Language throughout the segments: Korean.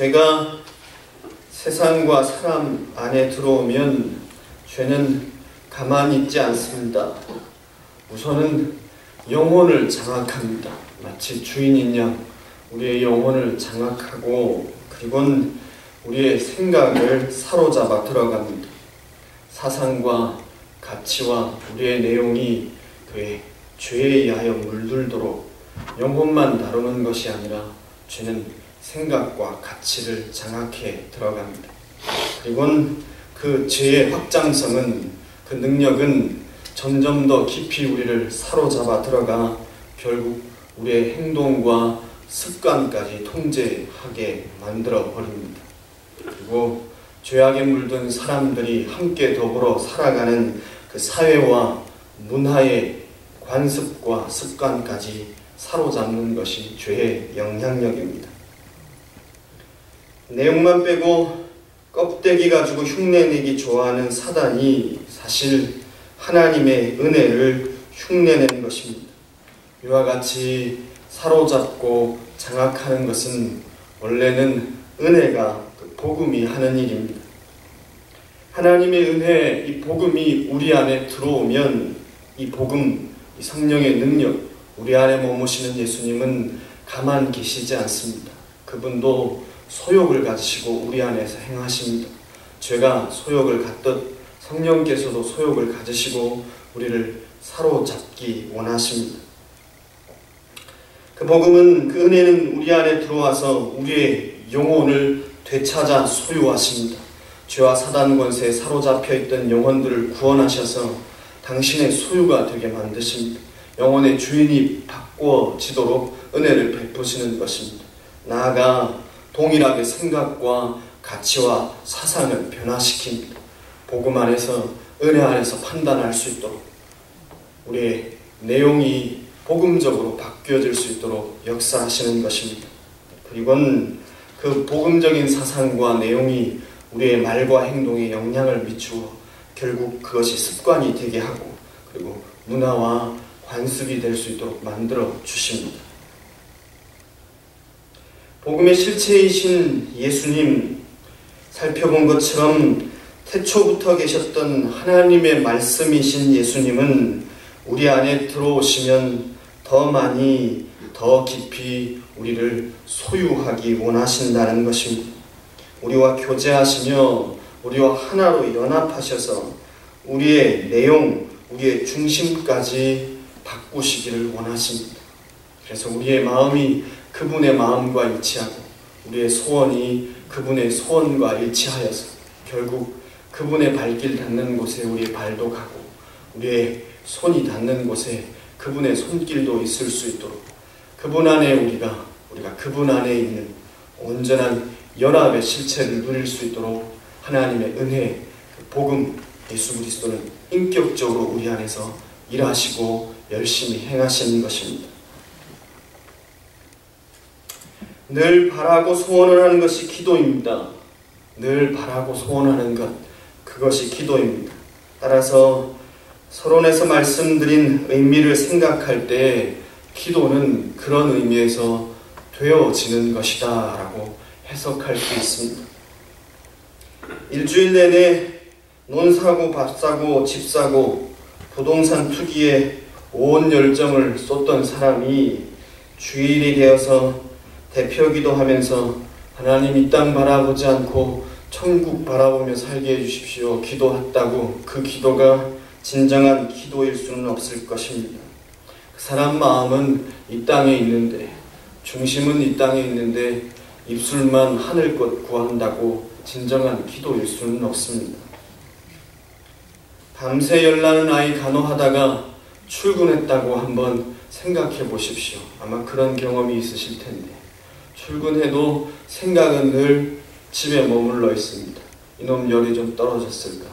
죄가 세상과 사람 안에 들어오면 죄는 가만히 있지 않습니다. 우선은 영혼을 장악합니다. 마치 주인인 양 우리의 영혼을 장악하고 그리고는 우리의 생각을 사로잡아 들어갑니다. 사상과 가치와 우리의 내용이 그의 죄에 의하여 물들도록 영혼만 다루는 것이 아니라 죄는 생각과 가치를 장악해 들어갑니다. 그리고는 그 죄의 확장성은 그 능력은 점점 더 깊이 우리를 사로잡아 들어가 결국 우리의 행동과 습관까지 통제하게 만들어 버립니다. 그리고 죄악에 물든 사람들이 함께 더불어 살아가는 그 사회와 문화의 관습과 습관까지 사로잡는 것이 죄의 영향력입니다. 내용만 빼고 껍데기 가지고 흉내내기 좋아하는 사단이 사실 하나님의 은혜를 흉내내는 것입니다. 이와 같이 사로잡고 장악하는 것은 원래는 은혜가 복음이 하는 일입니다. 하나님의 은혜, 이 복음이 우리 안에 들어오면 이 복음, 이 성령의 능력, 우리 안에 머무시는 예수님은 가만 계시지 않습니다. 그분도 소욕을 가지시고 우리 안에서 행하십니다. 죄가 소욕을 갖듯 성령께서도 소욕을 가지시고 우리를 사로잡기 원하십니다. 그 복음은, 그 은혜는 우리 안에 들어와서 우리의 영혼을 되찾아 소유하십니다. 죄와 사단 권세에 사로잡혀 있던 영혼들을 구원하셔서 당신의 소유가 되게 만드십니다. 영혼의 주인이 바꿔지도록 은혜를 베푸시는 것입니다. 나아가 동일하게 생각과 가치와 사상을 변화시킵니다. 복음 안에서, 은혜 안에서 판단할 수 있도록 우리의 내용이 복음적으로 바뀌어질 수 있도록 역사하시는 것입니다. 그리고는 그 복음적인 사상과 내용이 우리의 말과 행동에 영향을 미치고 결국 그것이 습관이 되게 하고 그리고 문화와 관습이 될 수 있도록 만들어 주십니다. 복음의 실체이신 예수님, 살펴본 것처럼 태초부터 계셨던 하나님의 말씀이신 예수님은 우리 안에 들어오시면 더 많이, 더 깊이 우리를 소유하기 원하신다는 것입니다. 우리와 교제하시며 우리와 하나로 연합하셔서 우리의 내용, 우리의 중심까지 바꾸시기를 원하십니다. 그래서 우리의 마음이 그분의 마음과 일치하고 우리의 소원이 그분의 소원과 일치하여서 결국 그분의 발길 닿는 곳에 우리의 발도 가고 우리의 손이 닿는 곳에 그분의 손길도 있을 수 있도록 그분 안에 우리가 그분 안에 있는 온전한 연합의 실체를 누릴 수 있도록 하나님의 은혜, 복음, 예수 그리스도는 인격적으로 우리 안에서 일하시고 열심히 행하시는 것입니다. 늘 바라고 소원을 하는 것이 기도입니다. 늘 바라고 소원하는 것, 그것이 기도입니다. 따라서 서론에서 말씀드린 의미를 생각할 때 기도는 그런 의미에서 되어지는 것이다 라고 해석할 수 있습니다. 일주일 내내 논 사고, 밥 사고, 집 사고, 부동산 투기에 온 열정을 쏟던 사람이 주일이 되어서 대표기도 하면서 하나님 이 땅 바라보지 않고 천국 바라보며 살게 해주십시오 기도했다고 그 기도가 진정한 기도일 수는 없을 것입니다. 그 사람 마음은 이 땅에 있는데, 중심은 이 땅에 있는데 입술만 하늘꽃 구한다고 진정한 기도일 수는 없습니다. 밤새 열나는 아이 간호하다가 출근했다고 한번 생각해 보십시오. 아마 그런 경험이 있으실 텐데 출근해도 생각은 늘 집에 머물러 있습니다. 이놈 열이 좀 떨어졌을까?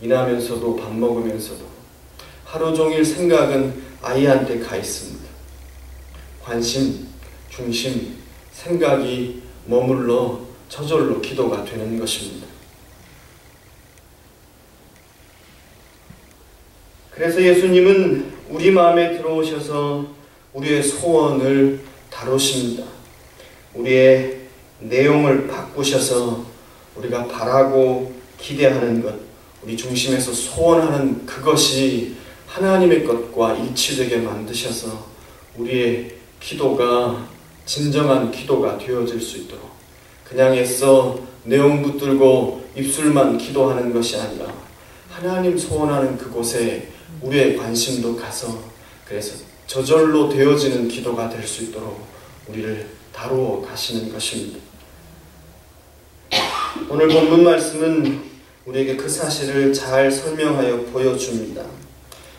일하면서도 밥 먹으면서도 하루 종일 생각은 아이한테 가 있습니다. 관심, 중심, 생각이 머물러 저절로 기도가 되는 것입니다. 그래서 예수님은 우리 마음에 들어오셔서 우리의 소원을 다루십니다. 우리의 내용을 바꾸셔서 우리가 바라고 기대하는 것, 우리 중심에서 소원하는 그것이 하나님의 것과 일치되게 만드셔서 우리의 기도가 진정한 기도가 되어질 수 있도록, 그냥 애써 내용 붙들고 입술만 기도하는 것이 아니라 하나님 소원하는 그곳에 우리의 관심도 가서, 그래서 저절로 되어지는 기도가 될 수 있도록 우리를 다루어 가시는 것입니다. 오늘 본문 말씀은 우리에게 그 사실을 잘 설명하여 보여줍니다.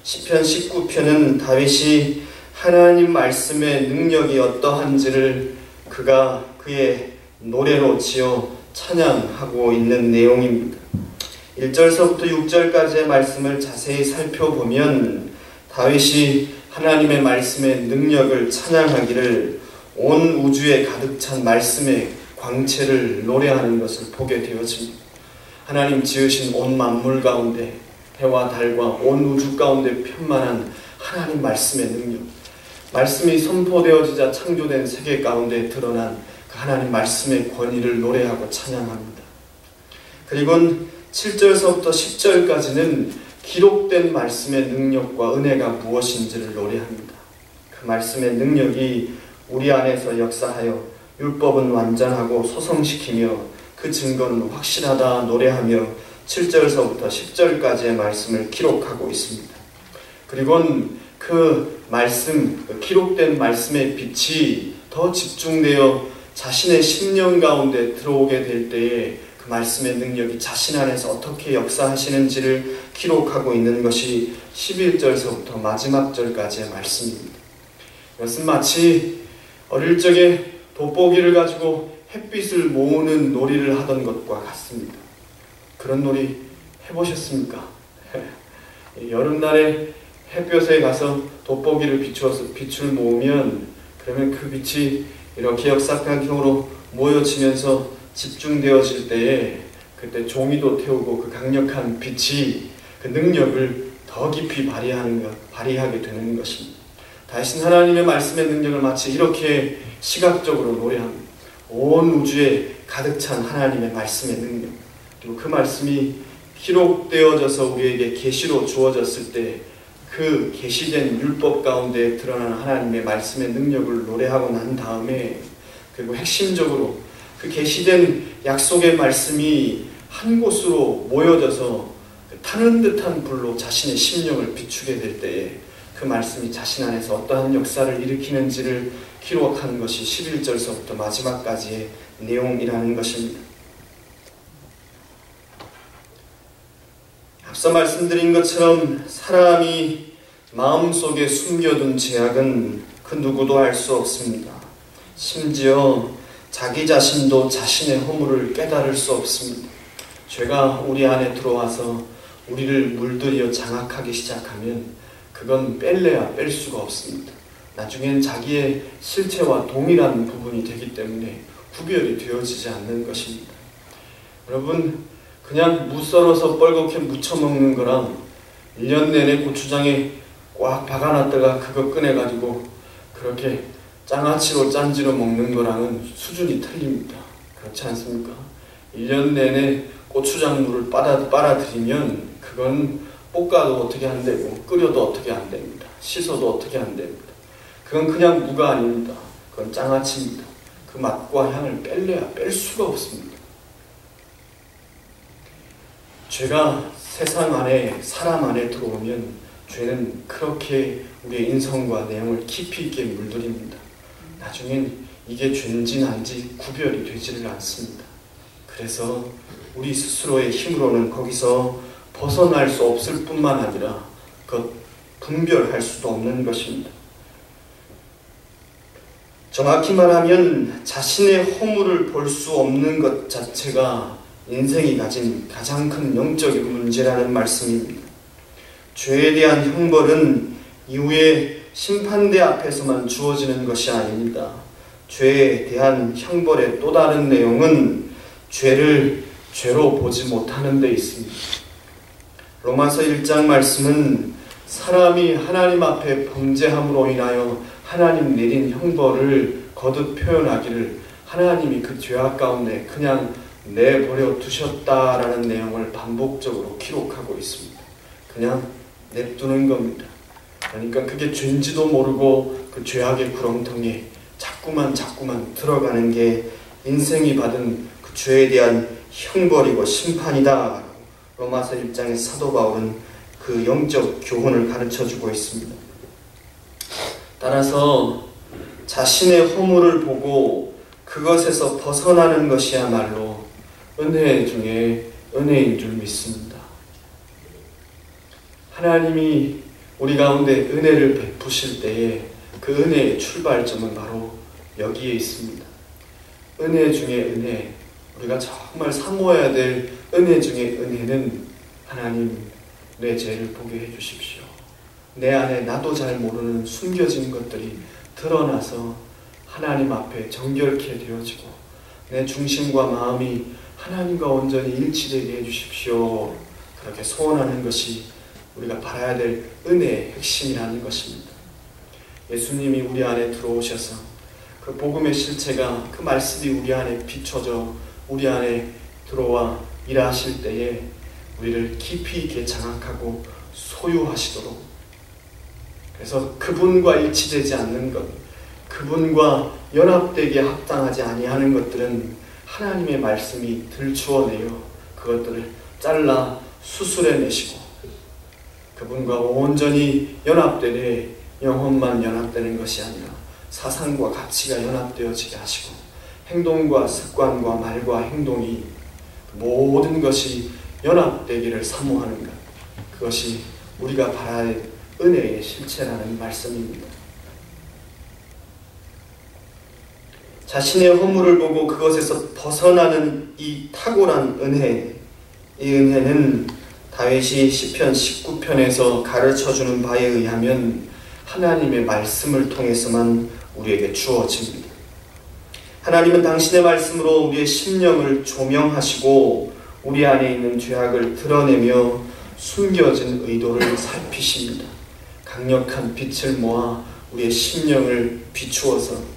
시편 19편은 다윗이 하나님 말씀의 능력이 어떠한지를 그가 그의 노래로 지어 찬양하고 있는 내용입니다. 1절서부터 6절까지의 말씀을 자세히 살펴보면 다윗이 하나님의 말씀의 능력을 찬양하기를 온 우주에 가득 찬 말씀의 광채를 노래하는 것을 보게 되어집니다. 하나님 지으신 온 만물 가운데 해와 달과 온 우주 가운데 편만한 하나님 말씀의 능력, 말씀이 선포되어지자 창조된 세계 가운데 드러난 그 하나님 말씀의 권위를 노래하고 찬양합니다. 그리고 7절서부터 10절까지는 기록된 말씀의 능력과 은혜가 무엇인지를 노래합니다. 그 말씀의 능력이 우리 안에서 역사하여 율법은 완전하고 소성시키며 그 증거는 확실하다 노래하며 7절서부터 10절까지의 말씀을 기록하고 있습니다. 그리고 그 말씀, 그 기록된 말씀의 빛이 더 집중되어 자신의 심령 가운데 들어오게 될 때에 그 말씀의 능력이 자신 안에서 어떻게 역사하시는지를 기록하고 있는 것이 11절서부터 마지막 절까지의 말씀입니다. 이것은 마치 어릴 적에 돋보기를 가지고 햇빛을 모으는 놀이를 하던 것과 같습니다. 그런 놀이 해보셨습니까? 여름날에 햇볕에 가서 돋보기를 비추어서 빛을 모으면, 그러면 그 빛이 이렇게 역삼각형으로 모여지면서 집중되어질 때에 그때 종이도 태우고 그 강력한 빛이 그 능력을 더 깊이 발휘하게 되는 것입니다. 다윗은 하나님의 말씀의 능력을 마치 이렇게 시각적으로 노래합니다. 온 우주에 가득 찬 하나님의 말씀의 능력, 그리고 그 말씀이 기록되어져서 우리에게 계시로 주어졌을 때 그 계시된 율법 가운데 드러나는 하나님의 말씀의 능력을 노래하고 난 다음에, 그리고 핵심적으로 그 계시된 약속의 말씀이 한 곳으로 모여져서 타는 듯한 불로 자신의 심령을 비추게 될 때에 그 말씀이 자신 안에서 어떠한 역사를 일으키는지를 기록하는 것이 11절서부터 마지막까지의 내용이라는 것입니다. 앞서 말씀드린 것처럼 사람이 마음속에 숨겨둔 죄악은 그 누구도 알 수 없습니다. 심지어 자기 자신도 자신의 허물을 깨달을 수 없습니다. 죄가 우리 안에 들어와서 우리를 물들여 장악하기 시작하면 그건 뺄래야 뺄 수가 없습니다. 나중엔 자기의 실체와 동일한 부분이 되기 때문에 구별이 되어지지 않는 것입니다. 여러분, 그냥 무 썰어서 뻘겋게 무쳐 먹는 거랑 1년 내내 고추장에 꽉 박아놨다가 그거 꺼내가지고 그렇게 장아찌로 짠지로 먹는 거랑은 수준이 틀립니다. 그렇지 않습니까? 1년 내내 고추장물을 빨아들이면 그건 볶아도 어떻게 안 되고 끓여도 어떻게 안 됩니다. 씻어도 어떻게 안 됩니다. 그건 그냥 무가 아닙니다. 그건 장아찌입니다. 그 맛과 향을 뺄래야 뺄 수가 없습니다. 죄가 세상 안에, 사람 안에 들어오면 죄는 그렇게 우리의 인성과 내용을 깊이 있게 물들입니다. 나중엔 이게 죄인지 난지 구별이 되지를 않습니다. 그래서 우리 스스로의 힘으로는 거기서 벗어날 수 없을 뿐만 아니라 그것 분별할 수도 없는 것입니다. 정확히 말하면 자신의 허물을 볼 수 없는 것 자체가 인생이 가진 가장 큰 영적인 문제라는 말씀입니다. 죄에 대한 형벌은 이후에 심판대 앞에서만 주어지는 것이 아닙니다. 죄에 대한 형벌의 또 다른 내용은 죄를 죄로 보지 못하는 데 있습니다. 로마서 1장 말씀은 사람이 하나님 앞에 범죄함으로 인하여 하나님 내린 형벌을 거듭 표현하기를 하나님이 그 죄악 가운데 그냥 내버려 두셨다라는 내용을 반복적으로 기록하고 있습니다. 그냥 냅두는 겁니다. 그러니까 그게 죄인지도 모르고 그 죄악의 구렁텅이에 자꾸만 들어가는 게 인생이 받은 그 죄에 대한 형벌이고 심판이다. 로마서 1장의 사도 바울은 그 영적 교훈을 가르쳐주고 있습니다. 따라서 자신의 허물을 보고 그것에서 벗어나는 것이야말로 은혜 중에 은혜인 줄 믿습니다. 하나님이 우리 가운데 은혜를 베푸실 때에 그 은혜의 출발점은 바로 여기에 있습니다. 은혜 중에 은혜, 우리가 정말 사모해야 될 은혜 중에 은혜는 하나님, 내 죄를 보게 해주십시오. 내 안에 나도 잘 모르는 숨겨진 것들이 드러나서 하나님 앞에 정결케 되어지고 내 중심과 마음이 하나님과 온전히 일치되게 해주십시오. 그렇게 소원하는 것이 우리가 바라야 될 은혜의 핵심이라는 것입니다. 예수님이 우리 안에 들어오셔서 그 복음의 실체가, 그 말씀이 우리 안에 비춰져 우리 안에 들어와 일하실 때에 우리를 깊이 있게 장악하고 소유하시도록, 그래서 그분과 일치되지 않는 것, 그분과 연합되게 합당하지 아니하는 것들은 하나님의 말씀이 들추어내어 그것들을 잘라 수술해내시고 그분과 온전히 연합되되 영혼만 연합되는 것이 아니라 사상과 가치가 연합되어지게 하시고 행동과 습관과 말과 행동이 모든 것이 연합되기를 사모하는 것, 그것이 우리가 바라야 할 은혜의 실체라는 말씀입니다. 자신의 허물을 보고 그것에서 벗어나는 이 탁월한 은혜, 이 은혜는 다윗이 시편 19편에서 가르쳐주는 바에 의하면 하나님의 말씀을 통해서만 우리에게 주어집니다. 하나님은 당신의 말씀으로 우리의 심령을 조명하시고 우리 안에 있는 죄악을 드러내며 숨겨진 의도를 살피십니다. 강력한 빛을 모아 우리의 심령을 비추어서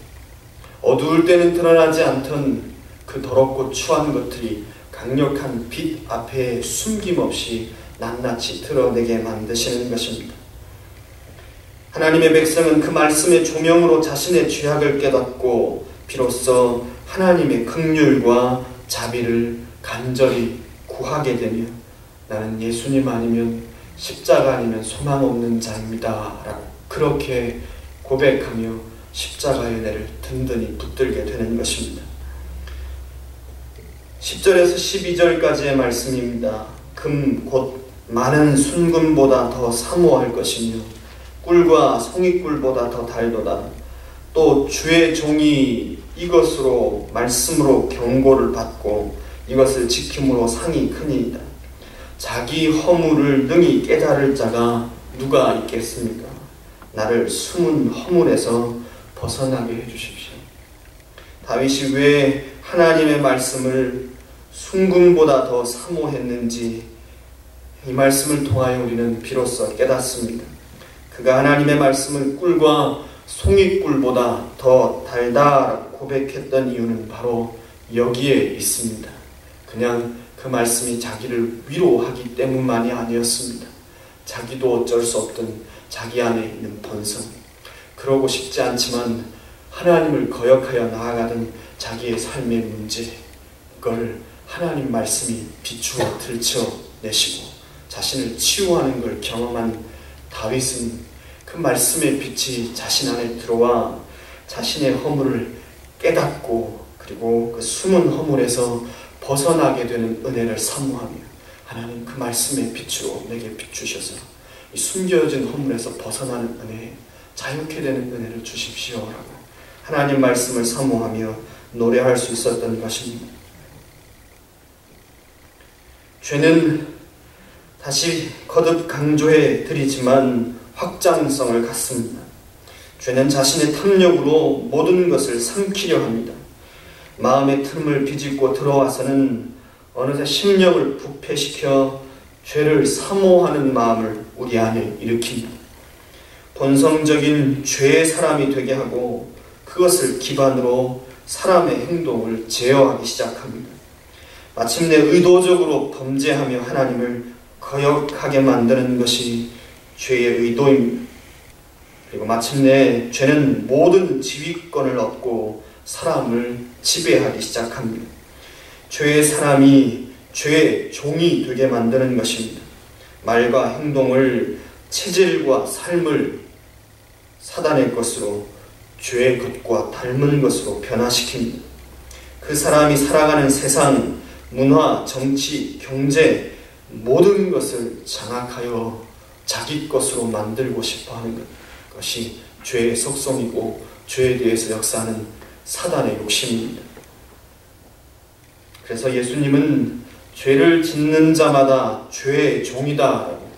어두울 때는 드러나지 않던 그 더럽고 추한 것들이 강력한 빛 앞에 숨김없이 낱낱이 드러내게 만드시는 것입니다. 하나님의 백성은 그 말씀의 조명으로 자신의 죄악을 깨닫고 비로소 하나님의 긍휼과 자비를 간절히 구하게 되며 나는 예수님 아니면 십자가 아니면 소망 없는 자입니다 라고 그렇게 고백하며 십자가의 은혜를 든든히 붙들게 되는 것입니다. 10절에서 12절까지의 말씀입니다. 금 곧 많은 순금보다 더 사모할 것이며 꿀과 송이꿀보다 더 달도다. 또 주의 종이 이것으로 말씀으로 경고를 받고 이것을 지킴으로 상이 크니이다. 자기 허물을 능히 깨달을 자가 누가 있겠습니까? 나를 숨은 허물에서 벗어나게 해주십시오. 다윗이 왜 하나님의 말씀을 순금보다 더 사모했는지 이 말씀을 통하여 우리는 비로소 깨닫습니다. 그가 하나님의 말씀을 꿀과 송이꿀보다 더 달다라고 고백했던 이유는 바로 여기에 있습니다. 그냥 그 말씀이 자기를 위로하기 때문만이 아니었습니다. 자기도 어쩔 수 없던 자기 안에 있는 본성, 그러고 싶지 않지만 하나님을 거역하여 나아가던 자기의 삶의 문제, 그걸 하나님 말씀이 비추어 들춰내시고 자신을 치유하는 걸 경험한 다윗은 그 말씀의 빛이 자신 안에 들어와 자신의 허물을 깨닫고 그리고 그 숨은 허물에서 벗어나게 되는 은혜를 사모하며 하나님 그 말씀의 빛으로 내게 비추셔서 이 숨겨진 허물에서 벗어나는 은혜, 자유케 되는 은혜를 주십시오라고 하나님 말씀을 사모하며 노래할 수 있었던 것입니다. 죄는 다시 거듭 강조해 드리지만 확장성을 갖습니다. 죄는 자신의 탐욕으로 모든 것을 삼키려 합니다. 마음의 틈을 비집고 들어와서는 어느새 심령을 부패시켜 죄를 사모하는 마음을 우리 안에 일으킵니다. 본성적인 죄의 사람이 되게 하고 그것을 기반으로 사람의 행동을 제어하기 시작합니다. 마침내 의도적으로 범죄하며 하나님을 거역하게 만드는 것이 죄의 의도입니다. 그리고 마침내 죄는 모든 지휘권을 얻고 사람을 지배하기 시작합니다. 죄의 사람이 죄의 종이 되게 만드는 것입니다. 말과 행동을, 체질과 삶을 사단의 것으로, 죄의 것과 닮은 것으로 변화시킵니다. 그 사람이 살아가는 세상, 문화, 정치, 경제 모든 것을 장악하여 자기 것으로 만들고 싶어하는 것이 죄의 속성이고 죄에 대해서 역사하는 사단의 욕심입니다. 그래서 예수님은 죄를 짓는 자마다 죄의 종이다라고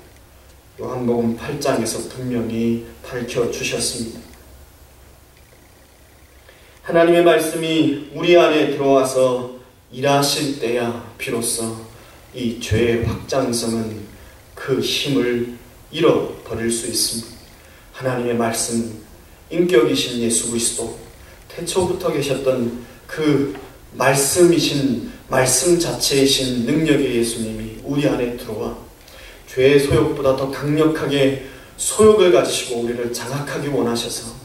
요한복음 8장에서 분명히 밝혀주셨습니다. 하나님의 말씀이 우리 안에 들어와서 일하실 때야 비로소 이 죄의 확장성은 그 힘을 잃어버릴 수 있습니다. 하나님의 말씀, 인격이신 예수 그리스도, 태초부터 계셨던 그 말씀이신, 말씀 자체이신 능력의 예수님이 우리 안에 들어와 죄의 소욕보다 더 강력하게 소욕을 가지시고 우리를 장악하기 원하셔서,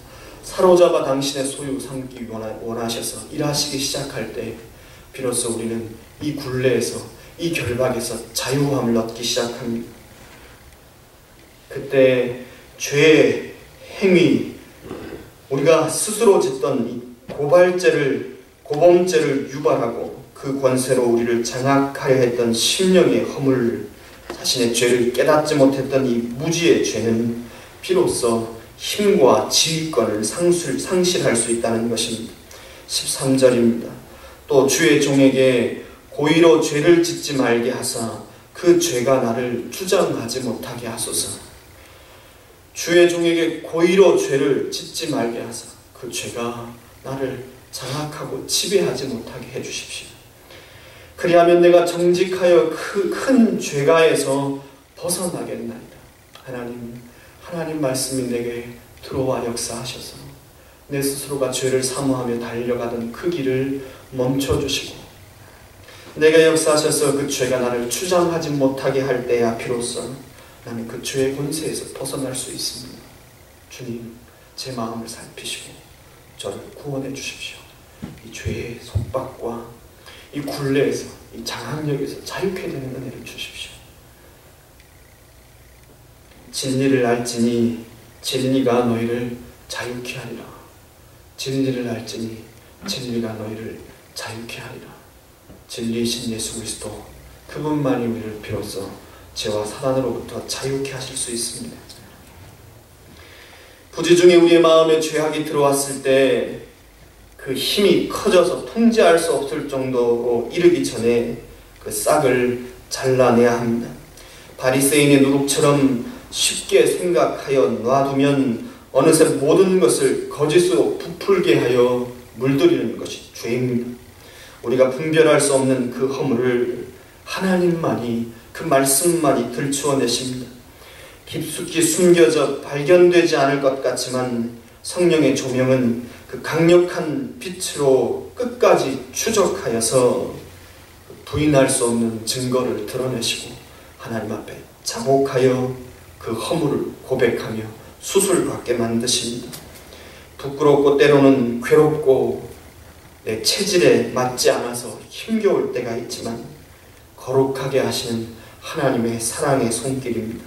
사로잡아 당신의 소유 삼기 원하셔서 일하시기 시작할 때 비로소 우리는 이 굴레에서, 이 결박에서 자유함을 얻기 시작합니다. 그때 죄의 행위, 우리가 스스로 짓던 이 고범죄를 유발하고 그 권세로 우리를 장악하려 했던 심령의 허물, 자신의 죄를 깨닫지 못했던 이 무지의 죄는 비로소 힘과 지휘권을 상실할 수 있다는 것입니다. 13절입니다. 또 주의 종에게 고의로 죄를 짓지 말게 하사 그 죄가 나를 주장하지 못하게 하소서. 주의 종에게 고의로 죄를 짓지 말게 하사 그 죄가 나를 장악하고 지배하지 못하게 해주십시오. 그리하면 내가 정직하여 그 큰 죄가에서 벗어나겠나이다. 하나님 말씀이 내게 들어와 역사하셔서 내 스스로가 죄를 사모하며 달려가던 그 길을 멈춰주시고 내가 역사하셔서 그 죄가 나를 주장하지 못하게 할 때야 비로소 나는 그 죄의 권세에서 벗어날 수 있습니다. 주님, 제 마음을 살피시고 저를 구원해 주십시오. 이 죄의 속박과 이 굴레에서, 이 장악력에서 자유케 되는 은혜를 주십시오. 진리를 알지니 진리가 너희를 자유케 하리라. 진리를 알지니 진리가 너희를 자유케 하리라. 진리이신 예수 그리스도, 그분만이 우리를 비로소 죄와 사단으로부터 자유케 하실 수 있습니다. 부지중에 우리의 마음에 죄악이 들어왔을 때 그 힘이 커져서 통제할 수 없을 정도로 이르기 전에 그 싹을 잘라내야 합니다. 바리새인의 누룩처럼 쉽게 생각하여 놔두면 어느새 모든 것을 거짓으로 부풀게 하여 물들이는 것이 죄입니다. 우리가 분별할 수 없는 그 허물을 하나님만이, 그 말씀만이 들추어내십니다. 깊숙이 숨겨져 발견되지 않을 것 같지만 성령의 조명은 그 강력한 빛으로 끝까지 추적하여서 부인할 수 없는 증거를 드러내시고 하나님 앞에 자복하여 그 허물을 고백하며 수술받게 만드십니다. 부끄럽고 때로는 괴롭고 내 체질에 맞지 않아서 힘겨울 때가 있지만 거룩하게 하시는 하나님의 사랑의 손길입니다.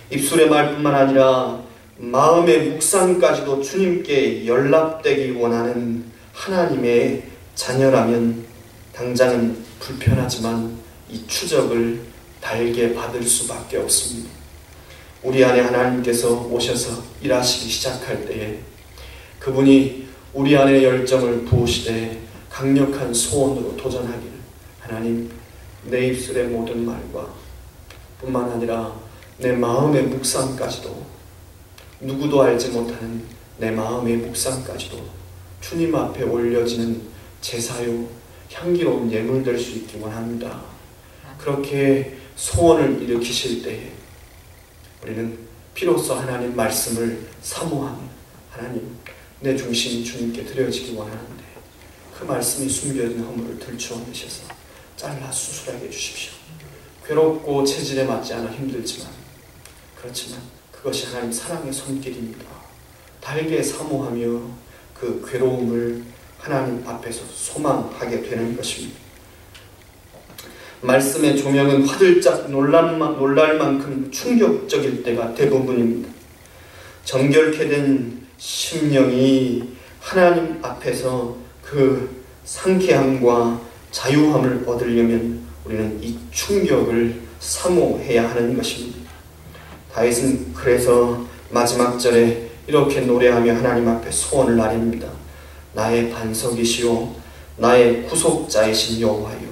입술의 말뿐만 아니라 마음의 묵상까지도 주님께 연락되기 원하는 하나님의 자녀라면 당장은 불편하지만 이 추적을 달게 받을 수밖에 없습니다. 우리 안에 하나님께서 오셔서 일하시기 시작할 때에 그분이 우리 안에 열정을 부으시되 강력한 소원으로 도전하기를, 하나님, 내 입술의 모든 말과 뿐만 아니라 내 마음의 묵상까지도, 누구도 알지 못하는 내 마음의 묵상까지도 주님 앞에 올려지는 제사요 향기로운 예물 될 수 있기 원합니다. 그렇게 소원을 일으키실 때에 우리는 비로소 하나님 말씀을 사모하며, 하나님, 내 중심이 주님께 드려지기 원하는데 그 말씀이 숨겨진 허물을 들추어내셔서 잘라 수술하게 해주십시오. 괴롭고 체질에 맞지 않아 힘들지만, 그렇지만 그것이 하나님 사랑의 손길입니다. 달게 사모하며 그 괴로움을 하나님 앞에서 소망하게 되는 것입니다. 말씀의 조명은 화들짝 놀랄 만큼 충격적일 때가 대부분입니다. 정결케 된 심령이 하나님 앞에서 그 상쾌함과 자유함을 얻으려면 우리는 이 충격을 사모해야 하는 것입니다. 다윗은 그래서 마지막 절에 이렇게 노래하며 하나님 앞에 소원을 아립니다. 나의 반석이시오 나의 구속자이신 여호와여,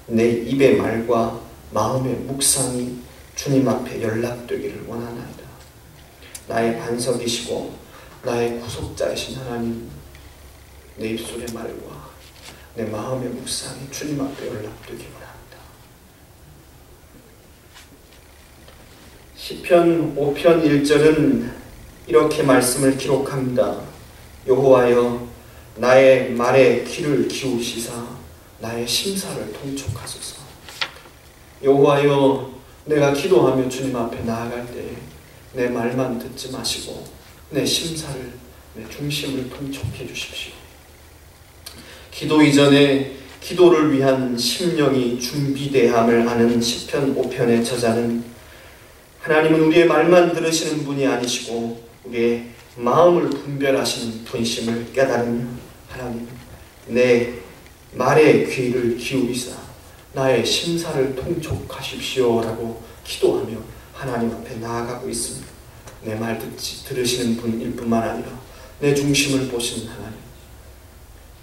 내 입의 말과 마음의 묵상이 주님 앞에 연락되기를 원하나이다. 나의 반석이시고 나의 구속자이신 하나님, 내 입술의 말과 내 마음의 묵상이 주님 앞에 연락되기 원합니다. 시편 5편 1절은 이렇게 말씀을 기록합니다. 여호와여, 나의 말에 귀를 기울이시사 나의 심사를 통촉하소서. 여호와여, 내가 기도하며 주님 앞에 나아갈 때 내 말만 듣지 마시고 내 심사를, 내 중심을 통촉해 주십시오. 기도 이전에 기도를 위한 심령이 준비되함을 아는 시편 5편의 저자는 하나님은 우리의 말만 들으시는 분이 아니시고 우리의 마음을 분별하시는 분이심을 깨달으며 하나님, 내 말에 귀를 기울이사 나의 심사를 통촉하십시오 라고 기도하며 하나님 앞에 나아가고 있습니다. 내 말 들으시는 분일 뿐만 아니라 내 중심을 보시는 하나님,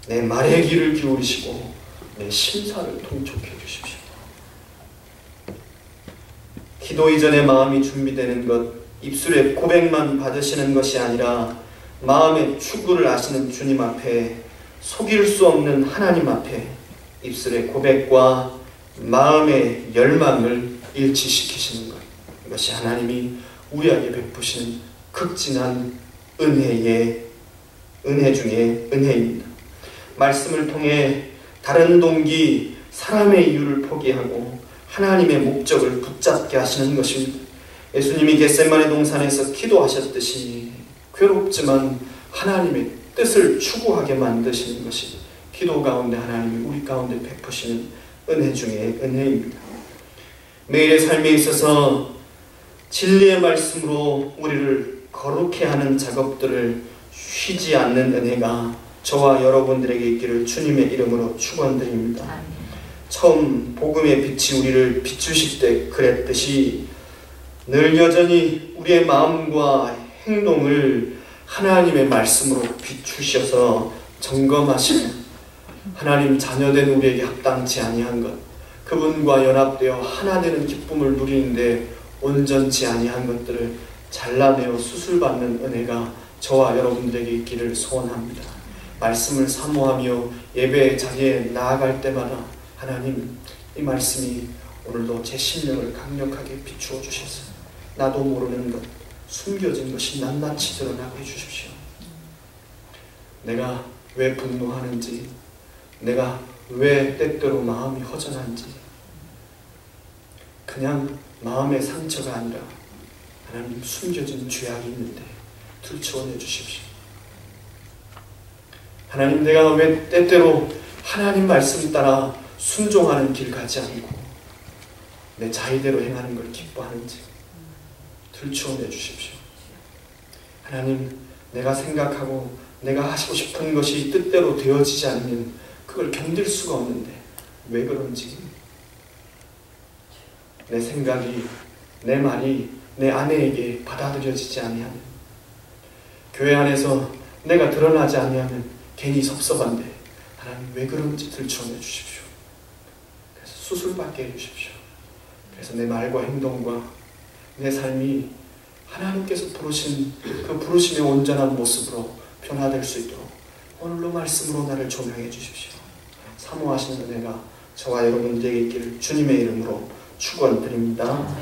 내 말에 귀를 기울이시고 내 심사를 통촉해 주십시오. 기도 이전에 마음이 준비되는 것, 입술의 고백만 받으시는 것이 아니라 마음의 추구를 아시는 주님 앞에, 속일 수 없는 하나님 앞에 입술의 고백과 마음의 열망을 일치시키시는 것, 이것이 하나님이 우리에게 베푸시는 극진한 은혜 중에 은혜입니다. 말씀을 통해 다른 동기, 사람의 이유를 포기하고 하나님의 목적을 붙잡게 하시는 것입니다. 예수님이 겟세마네 동산에서 기도하셨듯이 괴롭지만 하나님의 뜻을 추구하게 만드시는 것이 기도 가운데 하나님이 우리 가운데 베푸시는 은혜 중에 은혜입니다. 매일의 삶에 있어서 진리의 말씀으로 우리를 거룩해 하는 작업들을 쉬지 않는 은혜가 저와 여러분들에게 있기를 주님의 이름으로 축원드립니다. 처음 복음의 빛이 우리를 비추실 때 그랬듯이 늘 여전히 우리의 마음과 행동을 하나님의 말씀으로 비추셔서 점검하시고 하나님 자녀된 우리에게 합당치 아니한 것, 그분과 연합되어 하나 되는 기쁨을 누리는데 온전치 아니한 것들을 잘라내어 수술받는 은혜가 저와 여러분들에게 있기를 소원합니다. 말씀을 사모하며 예배의 자리에 나아갈 때마다 하나님, 이 말씀이 오늘도 제 심령을 강력하게 비추어 주셔서 나도 모르는 것, 숨겨진 것이 낱낱이 드러나게 해주십시오. 내가 왜 분노하는지, 내가 왜 때때로 마음이 허전한지, 그냥 마음의 상처가 아니라 하나님 숨겨진 죄악이 있는데 들추어내 주십시오. 하나님, 내가 왜 때때로 하나님 말씀 따라 순종하는 길 가지 않고 내 자의대로 행하는 걸 기뻐하는지 들추어내 주십시오. 하나님, 내가 생각하고 내가 하시고 싶은 것이 뜻대로 되어지지 않으면 그걸 견딜 수가 없는데 왜 그런지, 내 생각이, 내 말이 내 아내에게 받아들여지지 아니하면, 교회 안에서 내가 드러나지 아니하면 괜히 섭섭한데 하나님 왜 그런지 들추어내 주십시오. 그래서 수술받게 해주십시오. 그래서 내 말과 행동과 내 삶이 하나님께서 부르신 그 부르심의 온전한 모습으로 변화될 수 있도록 오늘로 말씀으로 나를 조명해 주십시오. 사모하시는 은혜가 저와 여러분들에게 있기를 주님의 이름으로 축원드립니다.